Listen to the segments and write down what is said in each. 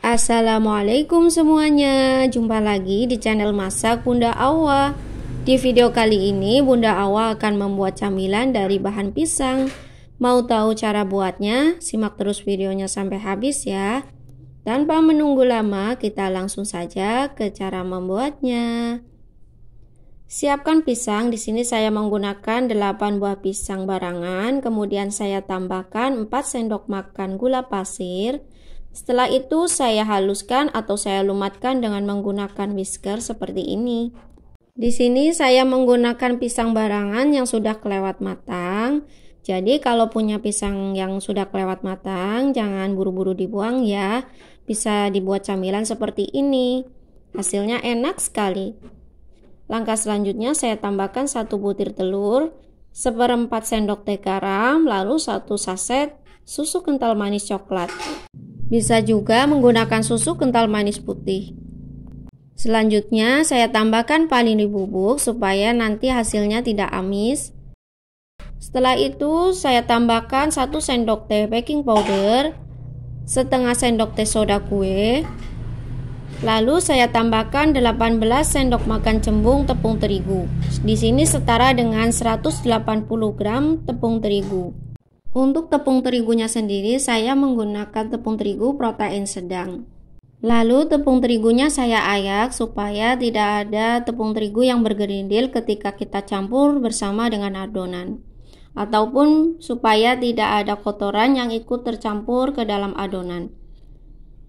Assalamualaikum semuanya, jumpa lagi di channel Masak Bunda Awa. Di video kali ini Bunda Awa akan membuat camilan dari bahan pisang. Mau tahu cara buatnya? Simak terus videonya sampai habis ya. Tanpa menunggu lama, kita langsung saja ke cara membuatnya. Siapkan pisang. Di sini saya menggunakan 8 buah pisang barangan, kemudian saya tambahkan 4 sendok makan gula pasir. Setelah itu saya haluskan atau saya lumatkan dengan menggunakan whisker seperti ini. Di sini saya menggunakan pisang barangan yang sudah kelewat matang. Jadi kalau punya pisang yang sudah kelewat matang, jangan buru-buru dibuang ya. Bisa dibuat camilan seperti ini. Hasilnya enak sekali. Langkah selanjutnya saya tambahkan 1 butir telur, 1/4 sendok teh garam, lalu 1 saset susu kental manis coklat. Bisa juga menggunakan susu kental manis putih. Selanjutnya saya tambahkan vanili bubuk supaya nanti hasilnya tidak amis. Setelah itu saya tambahkan 1 sendok teh baking powder, 1/2 sendok teh soda kue. Lalu saya tambahkan 18 sendok makan cembung tepung terigu. Di sini setara dengan 180 gram tepung terigu. Untuk tepung terigunya sendiri saya menggunakan tepung terigu protein sedang. Lalu tepung terigunya saya ayak supaya tidak ada tepung terigu yang bergerindil ketika kita campur bersama dengan adonan. Ataupun supaya tidak ada kotoran yang ikut tercampur ke dalam adonan.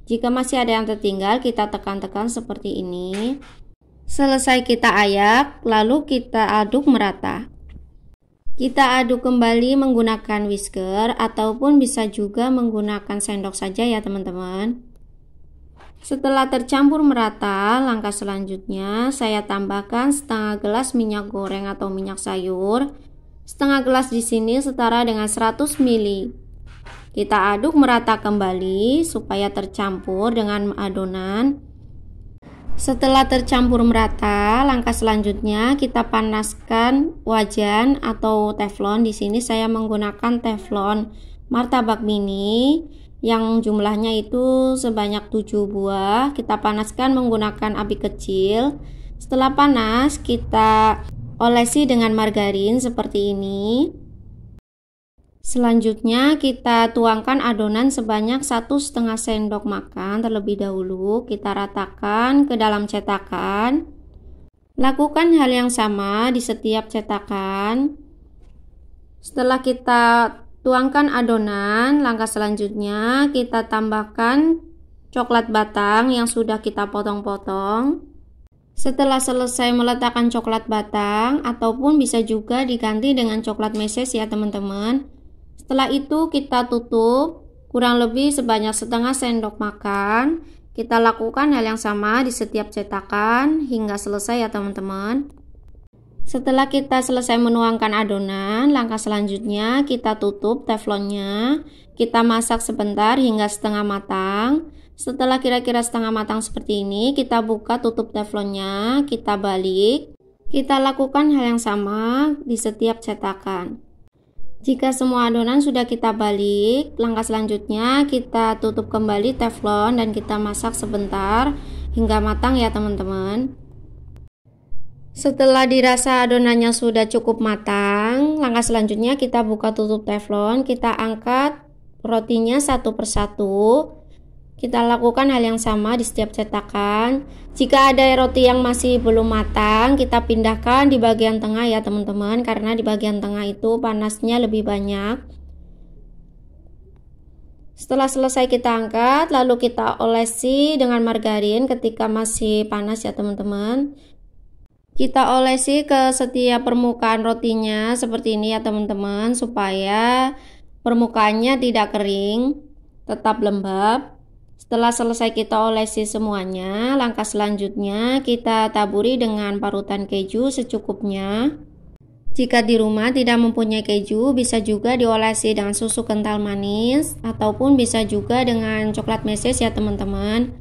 Jika masih ada yang tertinggal, kita tekan-tekan seperti ini. Selesai kita ayak, lalu kita aduk merata. Kita aduk kembali menggunakan whisker ataupun bisa juga menggunakan sendok saja ya teman-teman. Setelah tercampur merata, langkah selanjutnya saya tambahkan setengah gelas minyak goreng atau minyak sayur. Setengah gelas di sini setara dengan 100 ml. Kita aduk merata kembali supaya tercampur dengan adonan. Setelah tercampur merata, langkah selanjutnya kita panaskan wajan atau teflon. Di sini saya menggunakan teflon martabak mini yang jumlahnya itu sebanyak 7 buah. Kita panaskan menggunakan api kecil. Setelah panas, kita olesi dengan margarin seperti ini. Selanjutnya kita tuangkan adonan sebanyak 1,5 sendok makan terlebih dahulu. Kita ratakan ke dalam cetakan. Lakukan hal yang sama di setiap cetakan. Setelah kita tuangkan adonan, langkah selanjutnya kita tambahkan coklat batang yang sudah kita potong-potong. Setelah selesai meletakkan coklat batang ataupun bisa juga diganti dengan coklat meses ya teman-teman. Setelah itu kita tutup kurang lebih sebanyak 1/2 sendok makan. Kita lakukan hal yang sama di setiap cetakan hingga selesai ya teman-teman. Setelah kita selesai menuangkan adonan, langkah selanjutnya kita tutup teflonnya. Kita masak sebentar hingga setengah matang. Setelah kira-kira setengah matang seperti ini, kita buka tutup teflonnya, kita balik. Kita lakukan hal yang sama di setiap cetakan. Jika semua adonan sudah kita balik, langkah selanjutnya kita tutup kembali teflon dan kita masak sebentar hingga matang ya teman-teman. Setelah dirasa adonannya sudah cukup matang, langkah selanjutnya kita buka tutup teflon, kita angkat rotinya satu persatu. Kita lakukan hal yang sama di setiap cetakan. Jika ada roti yang masih belum matang, kita pindahkan di bagian tengah ya teman-teman, karena di bagian tengah itu panasnya lebih banyak. Setelah selesai kita angkat, lalu kita olesi dengan margarin ketika masih panas ya teman-teman. Kita olesi ke setiap permukaan rotinya seperti ini ya teman-teman, supaya permukaannya tidak kering, tetap lembab. Setelah selesai kita olesi semuanya, langkah selanjutnya kita taburi dengan parutan keju secukupnya. Jika di rumah tidak mempunyai keju, bisa juga diolesi dengan susu kental manis ataupun bisa juga dengan coklat meses ya teman-teman.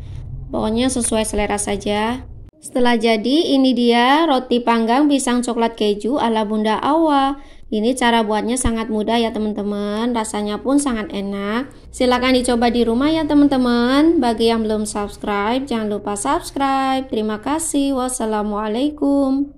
Pokoknya sesuai selera saja. Setelah jadi, ini dia roti panggang pisang coklat keju ala Bunda Awa. Ini cara buatnya sangat mudah ya teman-teman, rasanya pun sangat enak. Silakan dicoba di rumah ya teman-teman. Bagi yang belum subscribe, jangan lupa subscribe. Terima kasih. Wassalamualaikum.